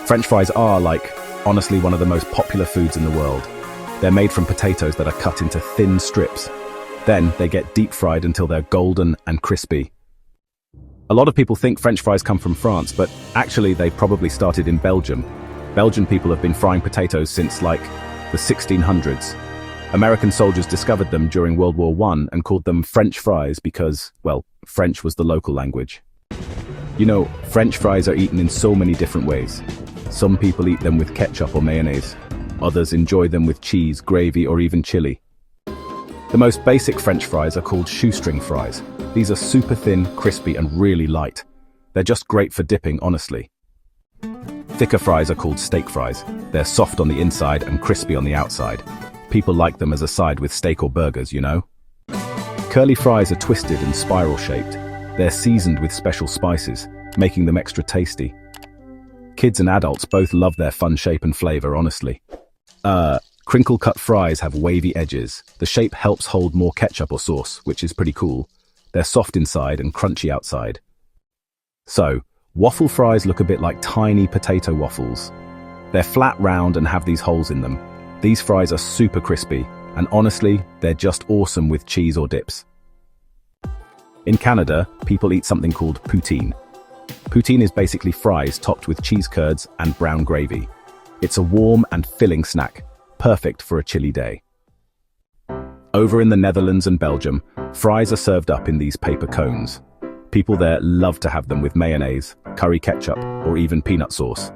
French fries are, honestly one of the most popular foods in the world. They're made from potatoes that are cut into thin strips. Then they get deep fried until they're golden and crispy. A lot of people think French fries come from France, but actually they probably started in Belgium. Belgian people have been frying potatoes since, the 1600s. American soldiers discovered them during World War I and called them French fries because, well, French was the local language. You know, French fries are eaten in so many different ways. Some people eat them with ketchup or mayonnaise. Others enjoy them with cheese, gravy, or even chili. The most basic French fries are called shoestring fries. These are super thin, crispy, and really light. They're just great for dipping, honestly. Thicker fries are called steak fries. They're soft on the inside and crispy on the outside. People like them as a side with steak or burgers, you know? Curly fries are twisted and spiral-shaped. They're seasoned with special spices, making them extra tasty. Kids and adults both love their fun shape and flavor, honestly. Crinkle-Cut Fries have wavy edges. The shape helps hold more ketchup or sauce, which is pretty cool. They're soft inside and crunchy outside. So, Waffle Fries look a bit like tiny potato waffles. They're flat, round, and have these holes in them. These fries are super crispy, and honestly, they're just awesome with cheese or dips. In Canada, people eat something called poutine. Poutine is basically fries topped with cheese curds and brown gravy. It's a warm and filling snack, perfect for a chilly day. Over in the Netherlands and Belgium, fries are served up in these paper cones. People there love to have them with mayonnaise, curry ketchup, or even peanut sauce.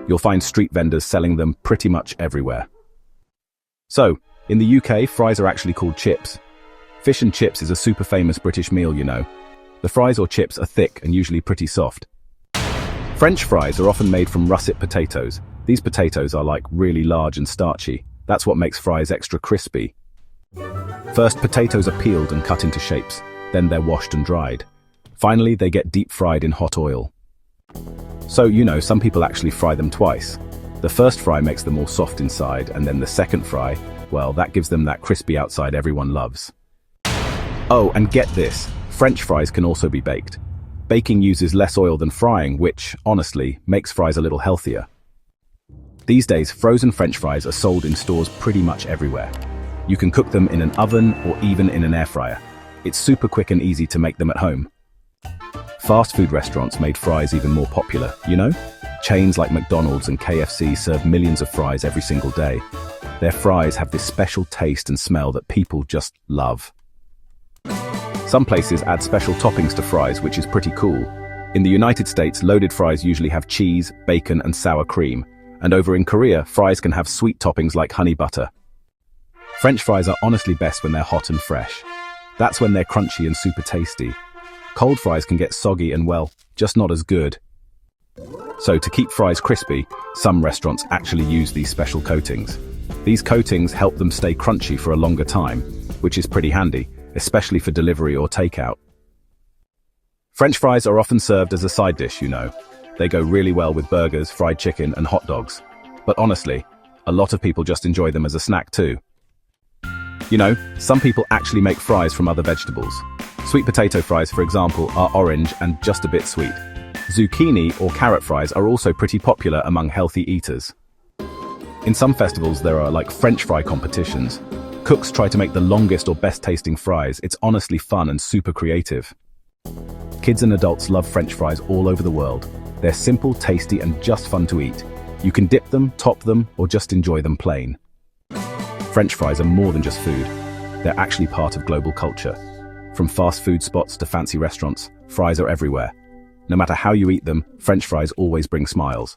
You'll find street vendors selling them pretty much everywhere. So, in the UK, fries are actually called chips. Fish and chips is a super famous British meal, you know. The fries or chips are thick and usually pretty soft. French fries are often made from russet potatoes. These potatoes are really large and starchy. That's what makes fries extra crispy. First, potatoes are peeled and cut into shapes. Then they're washed and dried. Finally, they get deep fried in hot oil. So, you know, some people actually fry them twice. The first fry makes them all soft inside, and then the second fry, well, that gives them that crispy outside everyone loves. Oh, and get this, French fries can also be baked. Baking uses less oil than frying, which, honestly, makes fries a little healthier. These days, frozen French fries are sold in stores pretty much everywhere. You can cook them in an oven or even in an air fryer. It's super quick and easy to make them at home. Fast food restaurants made fries even more popular, you know? Chains like McDonald's and KFC serve millions of fries every single day. Their fries have this special taste and smell that people just love. Some places add special toppings to fries, which is pretty cool. In the United States, loaded fries usually have cheese, bacon, and sour cream. And over in Korea, fries can have sweet toppings like honey butter. French fries are honestly best when they're hot and fresh. That's when they're crunchy and super tasty. Cold fries can get soggy and, well, just not as good. So to keep fries crispy, some restaurants actually use these special coatings. These coatings help them stay crunchy for a longer time, which is pretty handy, especially for delivery or takeout. French fries are often served as a side dish, you know. They go really well with burgers, fried chicken, and hot dogs. But honestly, a lot of people just enjoy them as a snack too. You know, some people actually make fries from other vegetables. Sweet potato fries, for example, are orange and just a bit sweet. Zucchini or carrot fries are also pretty popular among healthy eaters. In some festivals, there are French fry competitions. Cooks try to make the longest or best tasting fries. It's honestly fun and super creative. Kids and adults love French fries all over the world. They're simple, tasty, and just fun to eat. You can dip them, top them, or just enjoy them plain. French fries are more than just food. They're actually part of global culture. From fast food spots to fancy restaurants, fries are everywhere. No matter how you eat them, French fries always bring smiles.